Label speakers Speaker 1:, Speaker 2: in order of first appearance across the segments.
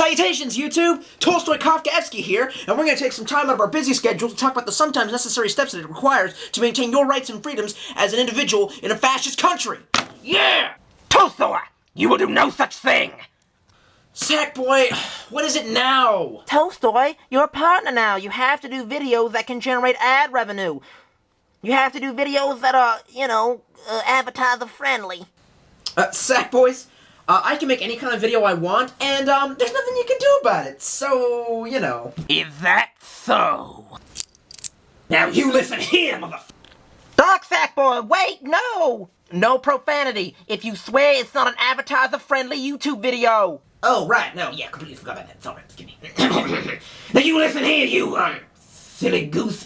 Speaker 1: Salutations, YouTube! Tolstoy Kafkaevsky here, and we're going to take some time out of our busy schedule to talk about the sometimes necessary steps that it requires to maintain your rights and freedoms as an individual in a fascist country.
Speaker 2: Yeah! Tolstoy, you will do no such thing!
Speaker 1: Sackboy, what is it now?
Speaker 3: Tolstoy, you're a partner now. You have to do videos that can generate ad revenue. You have to do videos that are, advertiser friendly.
Speaker 1: Sackboys, I can make any kind of video I want, and, there's nothing you can do about it, so,
Speaker 2: Is that so? Now you listen here, motherfucker!
Speaker 3: Dark Sackboy, wait, no! No profanity. If you swear it's not an advertiser-friendly YouTube video.
Speaker 2: Oh, right, no, yeah, completely forgot about that. It's alright, excuse me. Now you listen here, you, silly goose.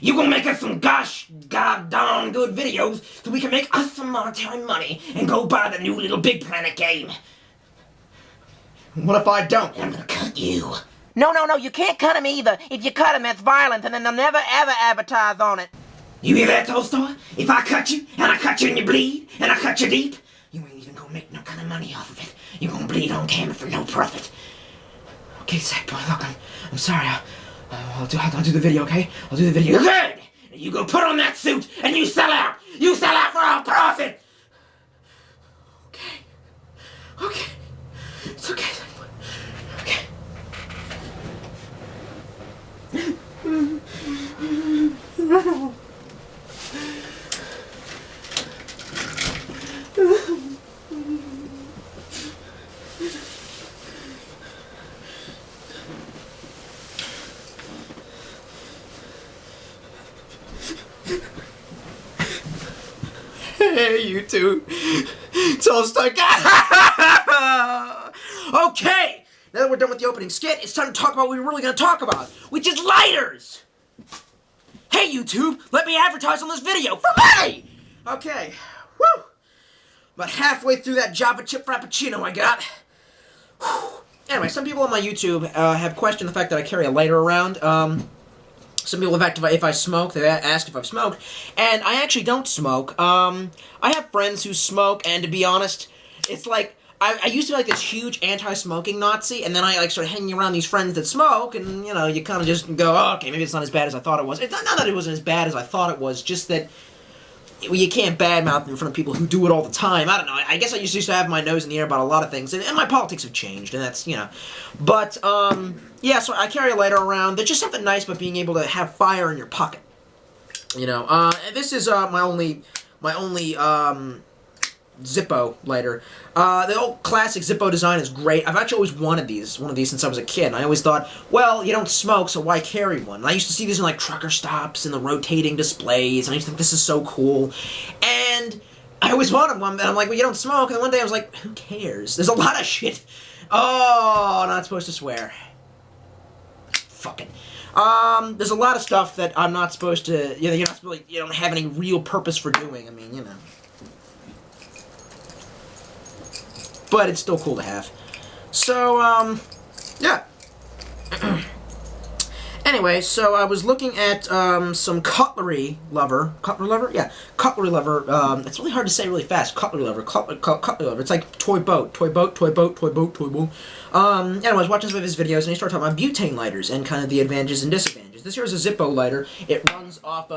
Speaker 2: You gonna make us some goddamn good videos so we can make us some monetary money and go buy the new little Big Planet game.
Speaker 1: What if I don't?
Speaker 2: I'm gonna cut you.
Speaker 3: No, you can't cut him either. If you cut him, that's violent, and then they'll never ever advertise on it.
Speaker 2: You hear that, Tolstoy? If I cut you, and I cut you and you bleed, and I cut you deep, you ain't even gonna make no kind of money off of it. You're gonna bleed on camera for no profit.
Speaker 1: Okay, Sackboy, look, I'm sorry. I'll do the video, okay? I'll do the video.
Speaker 2: Good! You go put on that suit, and you sell out! You sell out for all profit!
Speaker 1: Okay. It's okay, Sackboy. Okay. Hey, YouTube. Tolstoy. Okay, now that we're done with the opening skit, it's time to talk about what we're really going to talk about, which is lighters. Hey, YouTube, let me advertise on this video for money. Okay, woo. About halfway through that Java chip frappuccino I got. Whew. Anyway, some people on my YouTube have questioned the fact that I carry a lighter around. Some people, in fact, if I smoke, they ask if I've smoked, and I actually don't smoke. I have friends who smoke, and to be honest, it's like, I used to be like this huge anti-smoking Nazi, and then I started hanging around these friends that smoke, and, you kind of just go, oh, okay, maybe it's not as bad as I thought it was. It's not that it wasn't as bad as I thought it was, just that you can't badmouth in front of people who do it all the time. I don't know, I guess I used to have my nose in the air about a lot of things, and my politics have changed, and that's, But, yeah, so I carry a lighter around. There's just something nice about being able to have fire in your pocket. This is, my only, Zippo lighter. The old classic Zippo design is great. I've actually always wanted one of these since I was a kid, and I always thought, well, you don't smoke, so why carry one? And I used to see these in, like, trucker stops and the rotating displays, and I used to think, this is so cool. And I always wanted one, and I'm like, well, you don't smoke, and then one day I was like, who cares? There's a lot of shit. Oh, not supposed to swear. Fucking. There's a lot of stuff that I'm not supposed to, you're not supposed to, you don't have any real purpose for doing. I mean, But it's still cool to have. So, yeah. Anyway, so I was looking at, some cutlery lever. Cutlery lever? Yeah. Cutlery lever. It's really hard to say really fast. Cutlery lever. Cutlery lever. It's like toy boat. Toy boat, toy boat, toy boat, toy boat. Anyway, I was watching some of his videos, and he started talking about butane lighters and kind of the advantages and disadvantages. This here is a Zippo lighter. It runs off,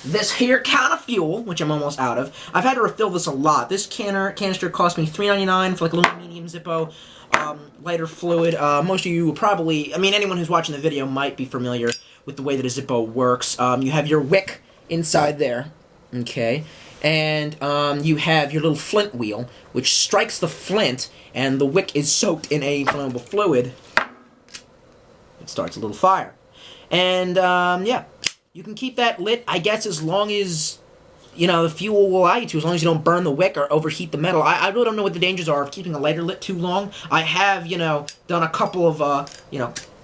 Speaker 1: this here kind of fuel, which I'm almost out of. I've had to refill this a lot. This canister cost me $3.99 for like a little medium Zippo lighter fluid. Most of you will probably, anyone who's watching the video might be familiar with the way that a Zippo works. You have your wick inside there, okay, and you have your little flint wheel, which strikes the flint, and the wick is soaked in a flammable fluid. It starts a little fire. And, yeah, you can keep that lit, I guess, as long as, the fuel will allow you to, as long as you don't burn the wick or overheat the metal. I really don't know what the dangers are of keeping a lighter lit too long. I have, done a couple of,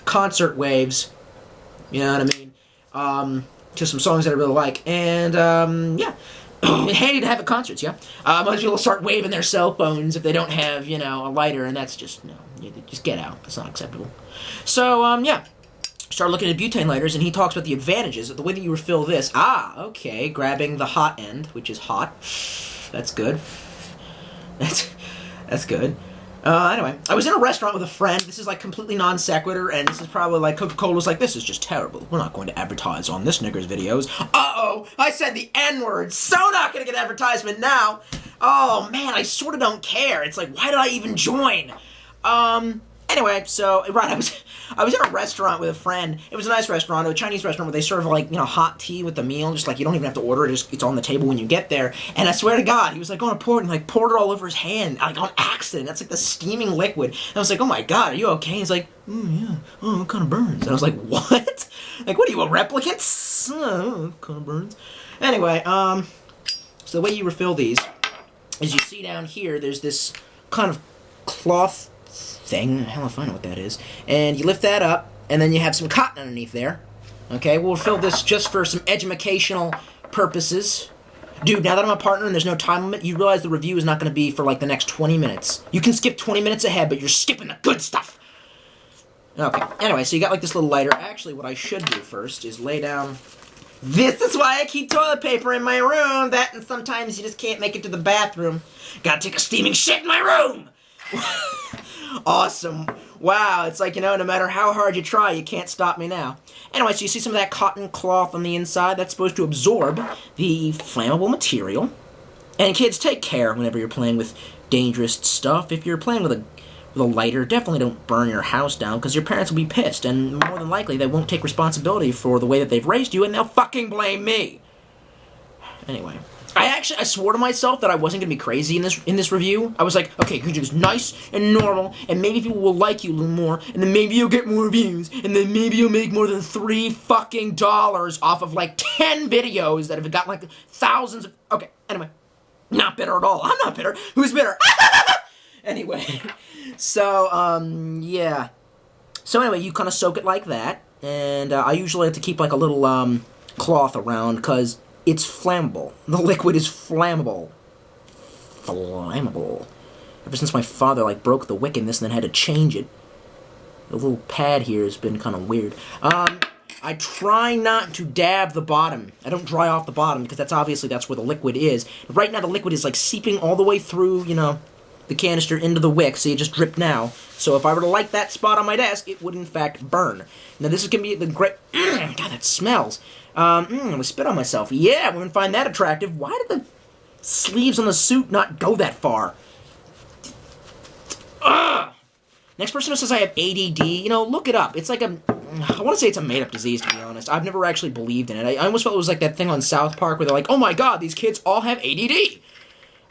Speaker 1: concert waves, you know what I mean, to some songs that I really like, and, yeah. Handy to have at concerts, yeah. Most people start waving their cell phones if they don't have, a lighter, and that's just, just get out. That's not acceptable. So, yeah. Started looking at butane lighters, and he talks about the advantages of the way that you refill this. Okay, grabbing the hot end, which is hot. That's good. That's good. Anyway, I was in a restaurant with a friend. This is like completely non sequitur, and this is probably like Coca-Cola's like, this is just terrible. We're not going to advertise on this nigger's videos. Uh-oh, I said the N-word. So not gonna get advertisement now. Oh man, I sort of don't care. It's like, why did I even join? Anyway, so, right, I was in a restaurant with a friend. It was a nice restaurant, a Chinese restaurant where they serve, like, you know, hot tea with the meal. Just, like, you don't even have to order it. It's on the table when you get there. And I swear to God, he was, like, going to pour it and, like, poured it all over his hand, like, on accident. That's, like, the steaming liquid. And I was like, oh, my God, are you okay? He's like, yeah. Oh, it kind of burns. And I was like, what? Like, what are you, a replicant? Oh, kind of burns. Anyway, so the way you refill these is you see down here, there's this kind of cloth thing. Hell if I know what that is. And you lift that up, and then you have some cotton underneath there. Okay, we'll fill this just for some educational purposes. Dude, now that I'm a partner and there's no time limit, you realize the review is not going to be for like the next 20 minutes. You can skip 20 minutes ahead, but you're skipping the good stuff. Okay, anyway, so you got like this little lighter. Actually, what I should do first is lay down... This is why I keep toilet paper in my room. That, and sometimes you just can't make it to the bathroom. Gotta take a steaming shit in my room! Awesome. Wow, it's like, you know, no matter how hard you try, you can't stop me now. Anyway, so you see some of that cotton cloth on the inside. That's supposed to absorb the flammable material. And kids, take care whenever you're playing with dangerous stuff. If you're playing with a lighter, definitely don't burn your house down, because your parents will be pissed, and more than likely they won't take responsibility for the way that they've raised you, and they'll fucking blame me. Anyway, I swore to myself that I wasn't gonna be crazy in this review. I was like, okay, you can do this nice and normal, and maybe people will like you a little more, and then maybe you'll get more views, and then maybe you'll make more than $3 fucking off of like 10 videos that have got like thousands of... Okay, anyway, not bitter at all. I'm not bitter. Who's bitter? Anyway, so, yeah. So anyway, you kind of soak it like that, and I usually like to keep like a little cloth around, because it's flammable. The liquid is flammable. Flammable. Ever since my father, like, broke the wick in this and then had to change it. The little pad here has been kind of weird. I try not to dab the bottom. I don't dry off the bottom, because that's where the liquid is. Right now, the liquid is, like, seeping all the way through, you know, the canister into the wick, so you just drip now. So if I were to light that spot on my desk, it would, in fact, burn. Now, this is going to be the great... God, that smells. I'm gonna spit on myself. Yeah, women find that attractive. Why did the sleeves on the suit not go that far? Ugh! Next person who says I have ADD, you know, look it up. It's like I want to say it's a made-up disease, to be honest. I've never actually believed in it. I almost felt it was like that thing on South Park where they're like, oh my god, these kids all have ADD! You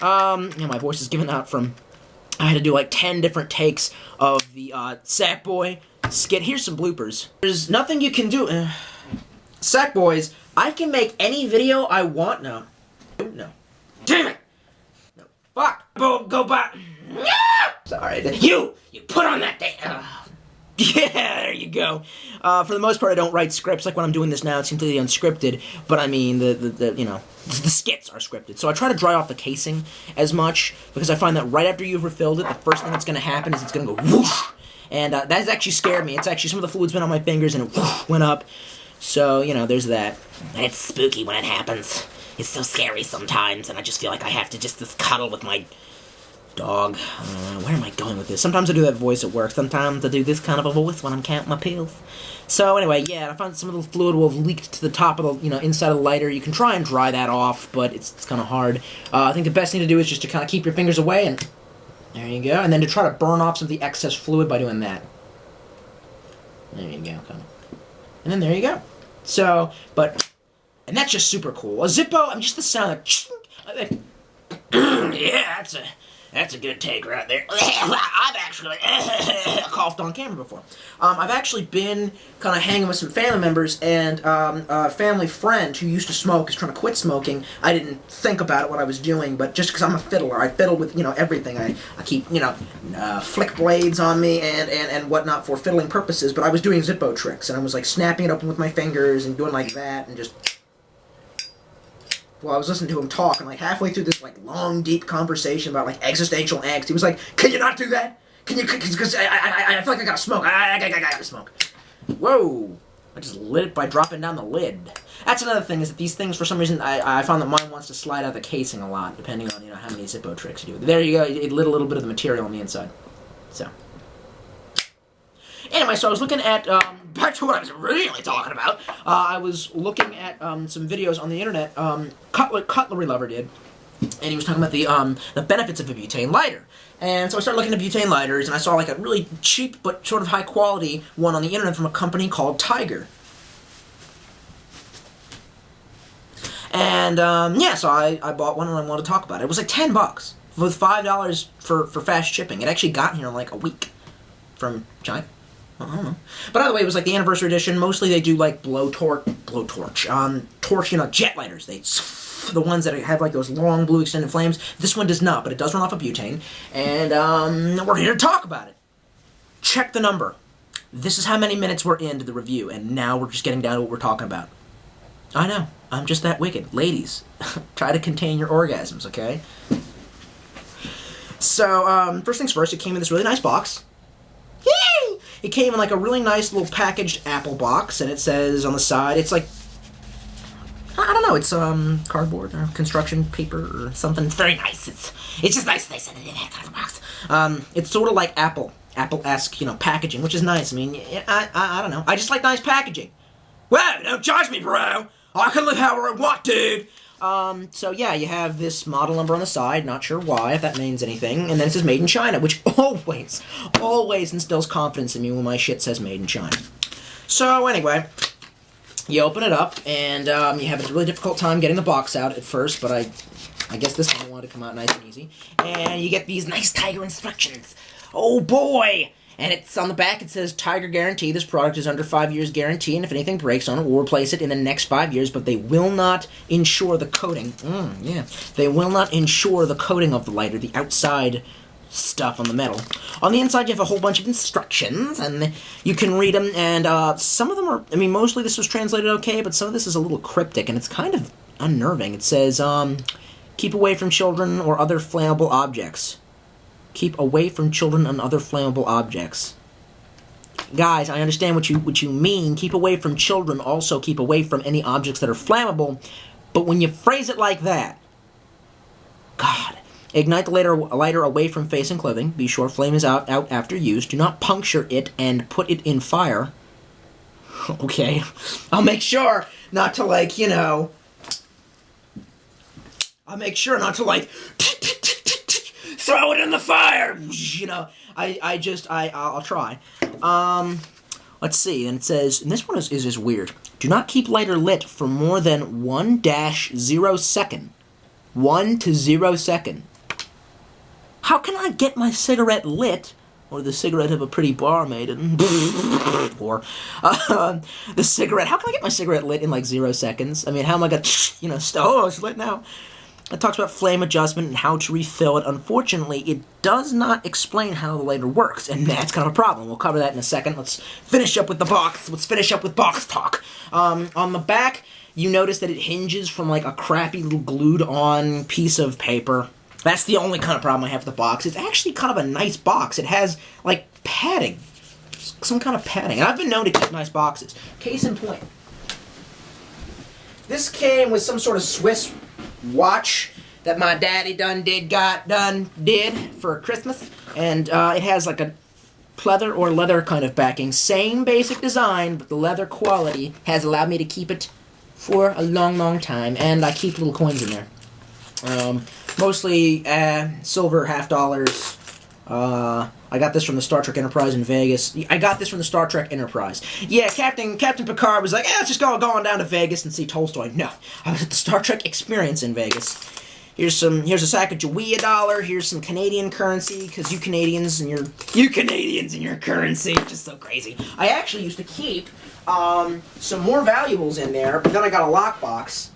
Speaker 1: know, my voice is giving out from... I had to do like 10 different takes of the Sackboy skit. Here's some bloopers. There's nothing you can do... Sackboys, I can make any video I want now. No. Damn it! No. Fuck! Go back! No! Sorry.
Speaker 2: You put on that thing!
Speaker 1: Yeah, there you go. For the most part, I don't write scripts. Like when I'm doing this now, it's completely unscripted. But I mean, the you know, the skits are scripted. So I try to dry off the casing as much, because I find that right after you've refilled it, the first thing that's going to happen is it's going to go whoosh! And that has actually scared me. It's actually, some of the fluid's been on my fingers and it whoosh, went up. So, you know, there's that.
Speaker 2: And it's spooky when it happens. It's so scary sometimes, and I just feel like I have to just cuddle with my
Speaker 1: dog. Where am I going with this? Sometimes I do that voice at work. Sometimes I do this kind of a voice when I'm counting my pills. So anyway, yeah, I found some of the fluid will have leaked to the top of the, you know, inside of the lighter. You can try and dry that off, but it's kind of hard. I think the best thing to do is just to kind of keep your fingers away, and there you go. And then to try to burn off some of the excess fluid by doing that. There you go, kind of. And then there you go. So, but, and that's just super cool. A Zippo, I mean, just the sound of,
Speaker 2: yeah, that's a good take right there. I've actually
Speaker 1: coughed on camera before. I've actually been kind of hanging with some family members, and a family friend who used to smoke is trying to quit smoking. I didn't think about it, what I was doing, but just because I'm a fiddler, I fiddle with, you know, everything. I keep, you know, flick blades on me and whatnot for fiddling purposes, but I was doing Zippo tricks, and I was like snapping it open with my fingers and doing like that, and just... Well, I was listening to him talk, and like halfway through this like long, deep conversation about like existential angst, he was like, "Can you not do that? Can you? Because I feel like I gotta smoke. I gotta smoke." Whoa! I just lit it by dropping down the lid. That's another thing, is that these things, for some reason, I found that mine wants to slide out of the casing a lot, depending on, you know, how many Zippo tricks you do. There you go. It lit a little bit of the material on the inside. So. Anyway, so I was looking at, back to what I was really talking about, I was looking at some videos on the internet, Cutlery Lover did, and he was talking about the benefits of a butane lighter. And so I started looking at butane lighters, and I saw like a really cheap but sort of high quality one on the internet from a company called Tiger. And, yeah, so I bought one and I wanted to talk about it. It was like $10 with $5 for fast shipping. It actually got here in like a week from China. I don't know. But either way, it was like the anniversary edition. Mostly they do like torch, jet lighters. The ones that have like those long blue extended flames. This one does not, but it does run off of butane. And we're here to talk about it. Check the number. This is how many minutes we're into the review, and now we're just getting down to what we're talking about. I know. I'm just that wicked. Ladies, try to contain your orgasms, okay? So, first things first, it came in this really nice box. Yay! It came in like a really nice little packaged Apple box, and it says on the side, it's like, I don't know, it's cardboard or construction paper or something. It's very nice. It's just nice they sent it in that kind of box. It's sort of like Apple-esque, packaging, which is nice. I mean, I don't know. I just like nice packaging. Whoa, don't judge me, bro. I can live however I want, dude. So yeah, you have this model number on the side, not sure why, if that means anything, and then it says Made in China, which always instills confidence in me when my shit says Made in China. So anyway, you open it up, and you have a really difficult time getting the box out at first, but I guess this one wanted to come out nice and easy, and you get these nice Tiger instructions. Oh boy! And it's on the back, it says, Tiger Guarantee. This product is under 5 years guarantee, and if anything breaks on it, we'll replace it in the next 5 years, but they will not insure the coating. Yeah. They will not insure the coating of the lighter, the outside stuff on the metal. On the inside, you have a whole bunch of instructions, and you can read them, and some of them are, mostly this was translated okay, but some of this is a little cryptic, and it's kind of unnerving. It says, keep away from children or other flammable objects. Keep away from children and other flammable objects. Guys, I understand what you mean. Keep away from children. Also, keep away from any objects that are flammable. But when you phrase it like that, God, ignite the lighter away from face and clothing. Be sure flame is out after use. Do not puncture it and put it in fire. Okay, I'll make sure not to I'll make sure not to throw it in the fire! I'll try. Let's see, and it says, and this one is weird. Do not keep lighter lit for more than 1-0 second. 1 to 0 second. How can I get my cigarette lit, or the cigarette of a pretty barmaid, or, the cigarette, how can I get my cigarette lit in 0 seconds? How am I gonna, it's lit now. It talks about flame adjustment and how to refill it. Unfortunately, it does not explain how the lighter works, and that's kind of a problem. We'll cover that in a second. Let's finish up with the box. Let's finish up with box talk. On the back, you notice that it hinges from a crappy little glued-on piece of paper. That's the only kind of problem I have with the box. It's actually kind of a nice box. It has, padding. Some kind of padding. And I've been known to keep nice boxes. Case in point. This came with some sort of Swiss watch that my daddy did for Christmas, and it has a pleather or leather kind of backing. Same basic design, but the leather quality has allowed me to keep it for a long time, and I keep little coins in there. Mostly silver $50. I got this from the Star Trek Enterprise in Vegas. Yeah, Captain Picard was like, let's just go on down to Vegas and see Tolstoy. No, I was at the Star Trek Experience in Vegas. Here's a Sacagawea dollar. Here's some Canadian currency, because you Canadians and your currency, just so crazy. I actually used to keep some more valuables in there, but then I got a lockbox.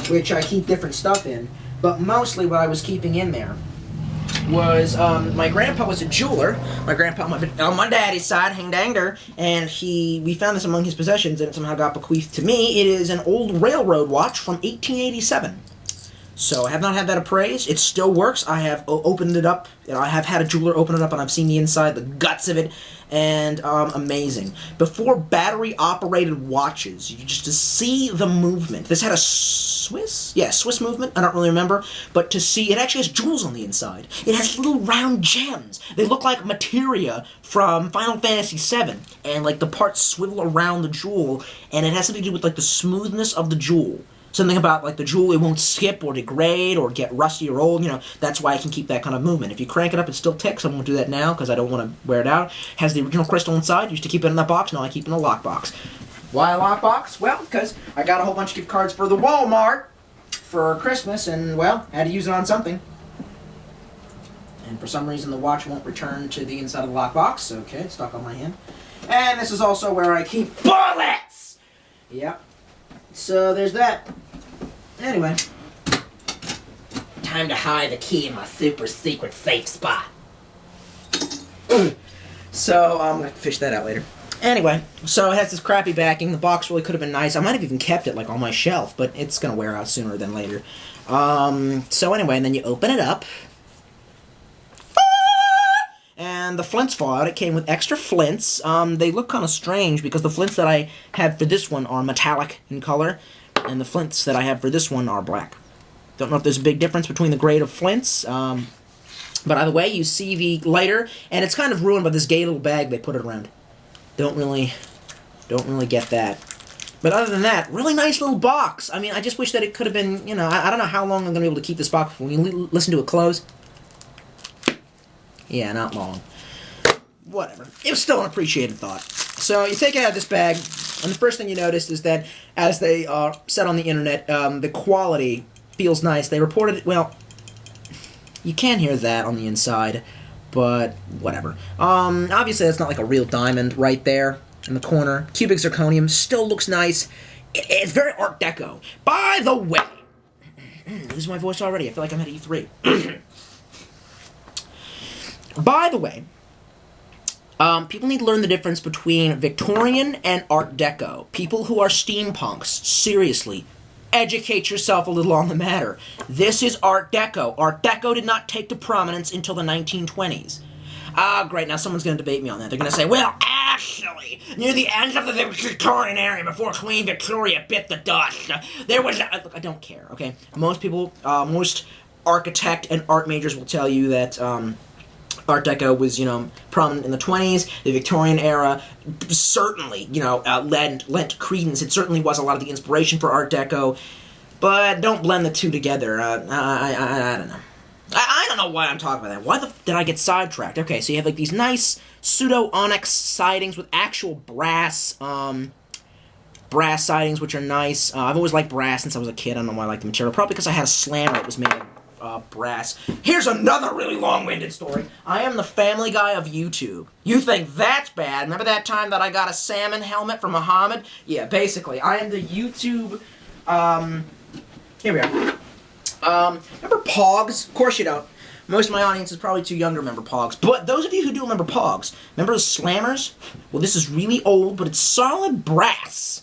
Speaker 1: Which I keep different stuff in, but mostly what I was keeping in there was, my grandpa was a jeweler. My grandpa on my daddy's side, hang dang der, and we found this among his possessions, and it somehow got bequeathed to me. It is an old railroad watch from 1887. So I have not had that appraised. It still works. I have opened it up, and I have had a jeweler open it up, and I've seen the inside, the guts of it. and amazing. Before battery-operated watches, you just to see the movement. This had a Swiss movement. I don't really remember, but to see it actually has jewels on the inside. It has little round gems. They look like materia from Final Fantasy VII, and like the parts swivel around the jewel, and it has something to do with like the smoothness of the jewel. Something about, like, the jewel, it won't skip or degrade or get rusty or old, you know, that's why I can keep that kind of movement. If you crank it up, it still ticks. I won't do that now because I don't want to wear it out. Has the original crystal inside. Used to keep it in that box. Now I keep it in a lockbox. Why a lockbox? Well, because I got a whole bunch of gift cards for the Walmart for Christmas, and, well, I had to use it on something. And for some reason, the watch won't return to the inside of the lockbox. Okay, it's stuck on my hand. And this is also where I keep bullets! Yep. So there's that. Anyway.
Speaker 2: Time to hide the key in my super secret safe spot.
Speaker 1: So I'm gonna fish that out later. Anyway, so it has this crappy backing. The box really could have been nice. I might have even kept it like on my shelf, but it's gonna wear out sooner than later. So anyway, and then you open it up. And the flints fall out. It came with extra flints. They look kind of strange because the flints that I have for this one are metallic in color, and the flints that I have for this one are black. Don't know if there's a big difference between the grade of flints, but either way, you see the lighter, and it's kind of ruined by this gay little bag they put it around. Don't really get that. But other than that, really nice little box. I mean, I just wish that it could have been, you know, I don't know how long I'm going to be able to keep this box when you listen to it close. Yeah, not long. Whatever. It was still an appreciated thought. So you take it out of this bag, and the first thing you notice is that, as they said on the internet, the quality feels nice. They reported, well, you can hear that on the inside, but whatever. Obviously, that's not like a real diamond right there in the corner. Cubic zirconium still looks nice. It's very Art Deco. By the way, losing my voice already. I feel like I'm at E3. By the way, people need to learn the difference between Victorian and Art Deco. People who are steampunks, seriously, educate yourself a little on the matter. This is Art Deco. Art Deco did not take to prominence until the 1920s. Ah, great, now someone's going to debate me on that. They're going to say, well, actually, near the end of the Victorian era, before Queen Victoria bit the dust, there was... Look, I don't care, okay? Most people, most architect and art majors will tell you that... Art Deco was, you know, prominent in the 20s. The Victorian era certainly, you know, lent credence. It certainly was a lot of the inspiration for Art Deco. But don't blend the two together. I don't know. I don't know why I'm talking about that. Why did I get sidetracked? Okay, so you have, like, these nice pseudo-onyx sidings with actual brass sidings, which are nice. I've always liked brass since I was a kid. I don't know why I like the material. Probably because I had a slammer that was made of brass. Here's another really long-winded story. I am the family guy of YouTube. You think that's bad? Remember that time that I got a salmon helmet from Muhammad? Yeah, basically. I am the YouTube, here we are. Remember Pogs? Of course you don't. Most of my audience is probably too young to remember Pogs. But those of you who do remember Pogs, remember the slammers? Well, this is really old, but it's solid brass.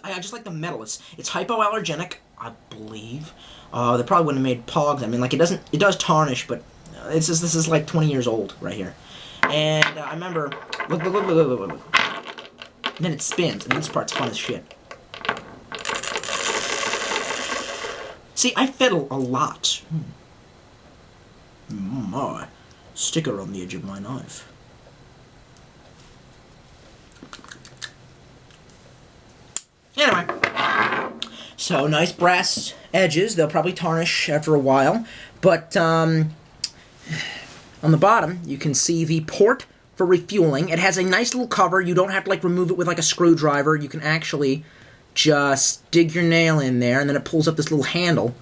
Speaker 1: I just like the metal. It's hypoallergenic, I believe. They probably wouldn't have made Pogs. I mean, like, it does tarnish, but this is like 20 years old right here. And I remember, look. And then it spins, and this part's fun as shit. See, I fiddle a lot. My sticker on the edge of my knife. Anyway, so nice brass edges. They'll probably tarnish after a while. But on the bottom, you can see the port for refueling. It has a nice little cover. You don't have to, like, remove it with, like, a screwdriver. You can actually just dig your nail in there, and then it pulls up this little handle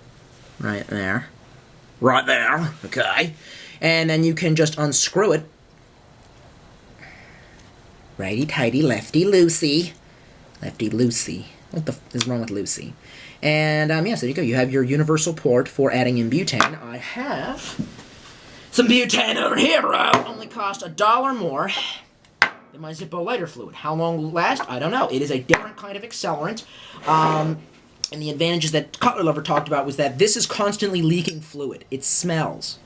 Speaker 1: right there. Right there, okay? And then you can just unscrew it. Righty-tighty, lefty-loosey. Lefty-loosey. What the f is wrong with Lucy? And, yes, there you go. You have your universal port for adding in butane. I have some butane over here, bro. Only cost $1 more than my Zippo lighter fluid. How long will it last? I don't know. It is a different kind of accelerant. And the advantages that Cutler Lover talked about was that this is constantly leaking fluid. It smells.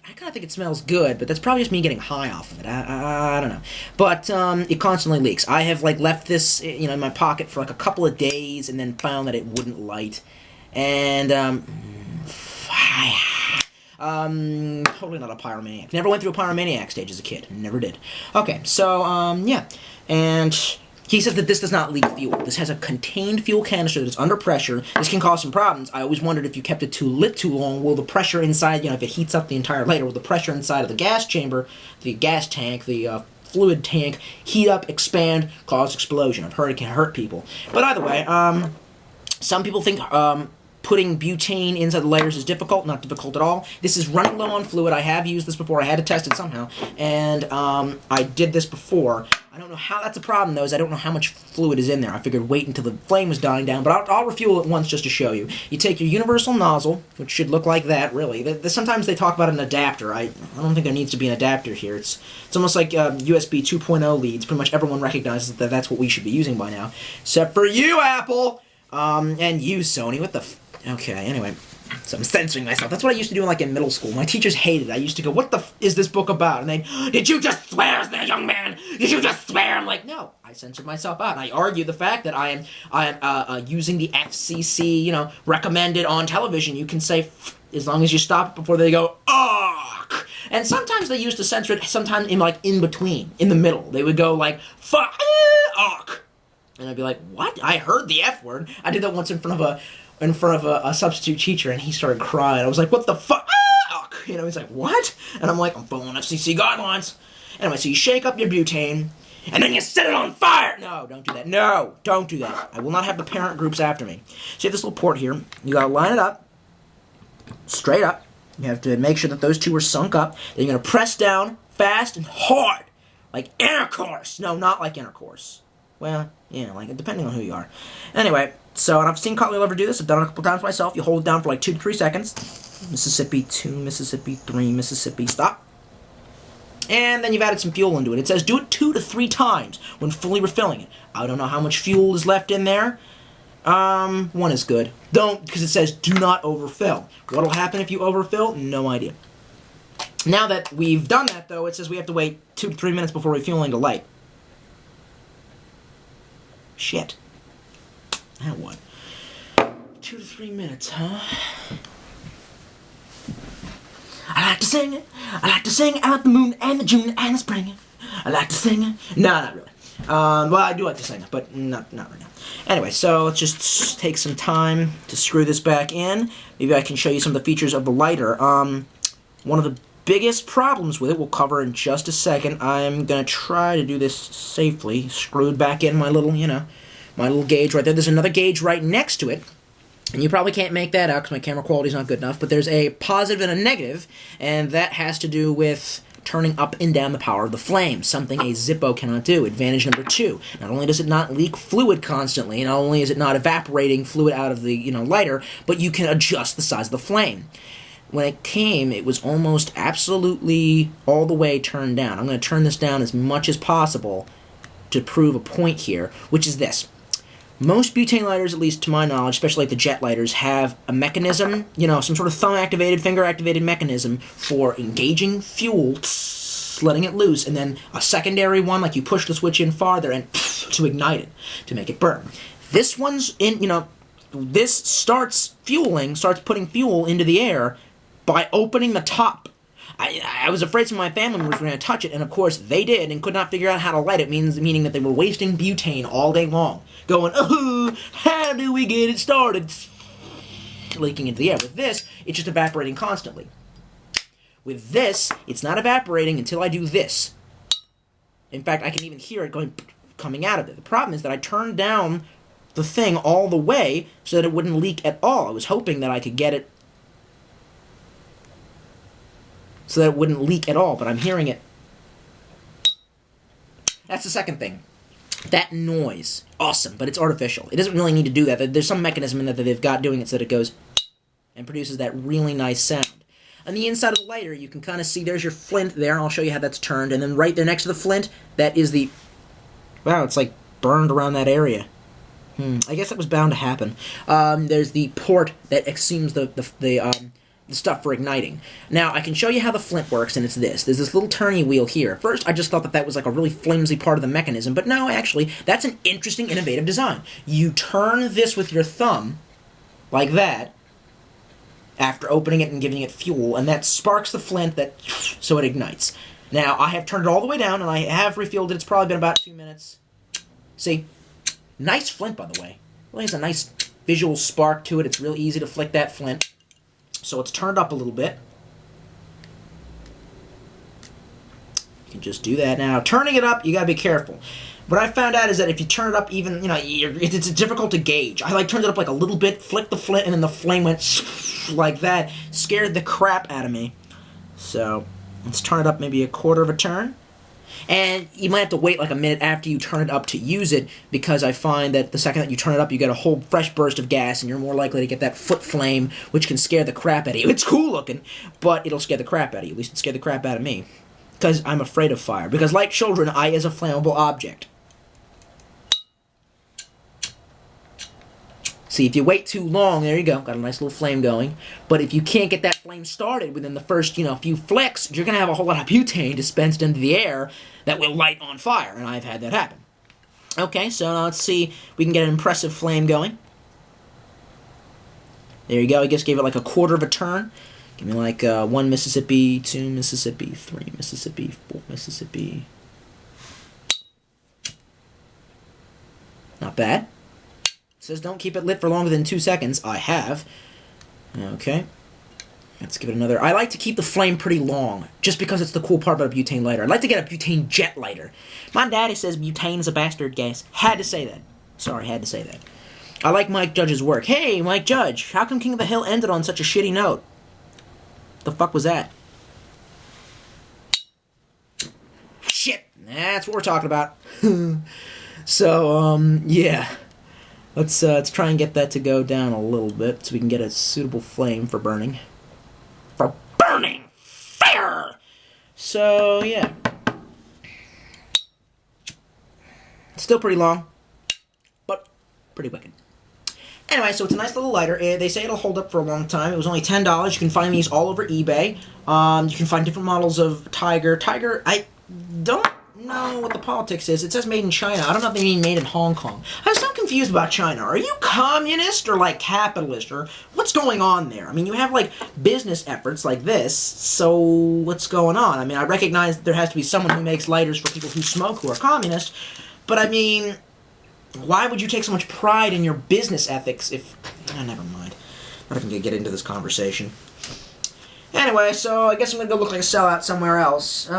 Speaker 1: I kind of think it smells good, but that's probably just me getting high off of it. I don't know. But it constantly leaks. I have, like, left this, in my pocket for, like, a couple of days and then found that it wouldn't light. And, totally not a pyromaniac. Never went through a pyromaniac stage as a kid. Never did. Okay, so, yeah. And he says that this does not leak fuel. This has a contained fuel canister that is under pressure. This can cause some problems. I always wondered if you kept it lit too long, will the pressure inside, if it heats up the entire lighter, will the pressure inside of the gas chamber, the gas tank, the fluid tank, heat up, expand, cause explosion. I've heard it can hurt people. But either way, some people think putting butane inside the layers is difficult. Not difficult at all. This is running low on fluid. I have used this before. I had to test it somehow. And I did this before. I don't know how that's a problem, though, is I don't know how much fluid is in there. I figured wait until the flame was dying down, but I'll refuel it once just to show you. You take your universal nozzle, which should look like that, really. Sometimes they talk about an adapter. I don't think there needs to be an adapter here. It's almost like USB 2.0 leads. Pretty much everyone recognizes that that's what we should be using by now. Except for you, Apple! And you, Sony. What the Okay, anyway. So I'm censoring myself. That's what I used to do in middle school. My teachers hated it. I used to go, what the is this book about? And they, did you just swear, young man? Did you just swear? I'm like, no. I censored myself out. And I argue the fact that I am using the FCC, recommended on television. You can say, as long as you stop it before they go, ugh. And sometimes they used to censor it, sometimes in between, in the middle. They would go fuck, ugh. And I'd be like, what? I heard the F word. I did that once in front of a substitute teacher, and he started crying. I was like, what the fuck? He's like, what? And I'm like, I'm following FCC guidelines. Anyway, so you shake up your butane, and then you set it on fire! No, don't do that. No, don't do that. I will not have the parent groups after me. So you have this little port here. You gotta line it up, straight up. You have to make sure that those two are sunk up. Then you're gonna press down fast and hard, like intercourse. No, not like intercourse. Well, yeah, depending on who you are. Anyway, so, and I've seen Cutler Lover do this. I've done it a couple times myself. You hold it down for 2 to 3 seconds. Mississippi, 2, Mississippi, 3, Mississippi, stop. And then you've added some fuel into it. It says do it 2 to 3 times when fully refilling it. I don't know how much fuel is left in there. 1 is good. Don't, because it says do not overfill. What'll happen if you overfill? No idea. Now that we've done that, though, it says we have to wait 2 to 3 minutes before refueling to light. Shit. Now what? 2 to 3 minutes, huh? I like to sing it. I like to sing out the moon and the June and the spring. I like to sing it. No, not really. Well, I do like to sing it, but not right now. Anyway, so let's just take some time to screw this back in. Maybe I can show you some of the features of the lighter. One of the biggest problems with it we'll cover in just a second. I'm going to try to do this safely. Screwed back in my little, my little gauge right there. There's another gauge right next to it. And you probably can't make that out because my camera quality is not good enough. But there's a positive and a negative. And that has to do with turning up and down the power of the flame. Something a Zippo cannot do. Advantage number 2. Not only does it not leak fluid constantly. Not only is it not evaporating fluid out of the lighter. But you can adjust the size of the flame. When it came, it was almost absolutely all the way turned down. I'm going to turn this down as much as possible to prove a point here, which is this. Most butane lighters, at least to my knowledge, especially the jet lighters, have a mechanism, some sort of thumb-activated, finger-activated mechanism for engaging fuel, letting it loose, and then a secondary one, like you push the switch in farther and to ignite it, to make it burn. This one's this starts putting fuel into the air by opening the top. I was afraid some of my family members were going to touch it, and of course they did, and could not figure out how to light it, meaning that they were wasting butane all day long, going, oh, how do we get it started? Leaking into the air. With this, it's just evaporating constantly. With this, it's not evaporating until I do this. In fact, I can even hear it coming out of it. The problem is that I turned down the thing all the way so that it wouldn't leak at all. I was hoping that I could get it so that it wouldn't leak at all, but I'm hearing it. That's the second thing. That noise. Awesome, but it's artificial. It doesn't really need to do that. There's some mechanism in that they've got doing it so that it goes and produces that really nice sound. On the inside of the lighter, you can kind of see there's your flint there. I'll show you how that's turned. And then right there next to the flint, that is the... Wow, it's burned around that area. I guess that was bound to happen. There's the port that assumes the stuff for igniting. Now, I can show you how the flint works, and it's this. There's this little turny wheel here. At first, I just thought that that was like a really flimsy part of the mechanism, but no, actually, that's an interesting, innovative design. You turn this with your thumb, like that, after opening it and giving it fuel, and that sparks the flint, so it ignites. Now, I have turned it all the way down, and I have refueled it. It's probably been about 2 minutes. See? Nice flint, by the way. Really has a nice visual spark to it. It's real easy to flick that flint. So it's turned up a little bit. You can just do that. Now, turning it up, you gotta be careful. What I found out is that if you turn it up even, it's difficult to gauge. I turned it up like a little bit, flicked the flint, and then the flame went like that. Scared the crap out of me. So, let's turn it up maybe a quarter of a turn. And you might have to wait like a minute after you turn it up to use it, because I find that the second that you turn it up, you get a whole fresh burst of gas, and you're more likely to get that foot flame, which can scare the crap out of you. It's cool looking, but it'll scare the crap out of you. At least it scared the crap out of me. Because I'm afraid of fire. Because like children, I is a flammable object. See, if you wait too long, there you go, got a nice little flame going. But if you can't get that flame started within the first, few flicks, you're going to have a whole lot of butane dispensed into the air that will light on fire, and I've had that happen. Okay, so now let's see if we can get an impressive flame going. There you go, I just gave it like a quarter of a turn. Give me like 1 Mississippi, 2 Mississippi, 3 Mississippi, 4 Mississippi. Not bad. Says don't keep it lit for longer than 2 seconds. I have. Okay. Let's give it another. I like to keep the flame pretty long, just because it's the cool part about a butane lighter. I'd like to get a butane jet lighter. My daddy says butane is a bastard gas. Had to say that. Sorry, had to say that. I like Mike Judge's work. Hey, Mike Judge, how come King of the Hill ended on such a shitty note? The fuck was that? Shit! That's what we're talking about. So, yeah. Let's try and get that to go down a little bit so we can get a suitable flame for burning. For burning! Fire! So, yeah. Still pretty long, but pretty wicked. Anyway, so it's a nice little lighter. They say it'll hold up for a long time. It was only $10. You can find these all over eBay. You can find different models of Tiger. Tiger, I don't know what the politics is. It says made in China. I don't know if they mean made in Hong Kong. I'm so confused about China. Are you communist or like capitalist, or what's going on there? I mean, you have like business efforts like this, so what's going on? I mean, I recognize that there has to be someone who makes lighters for people who smoke who are communist, but I mean, why would you take so much pride in your business ethics if... never mind. I'm not going to get into this conversation. Anyway, so I guess I'm going to go look like a sellout somewhere else.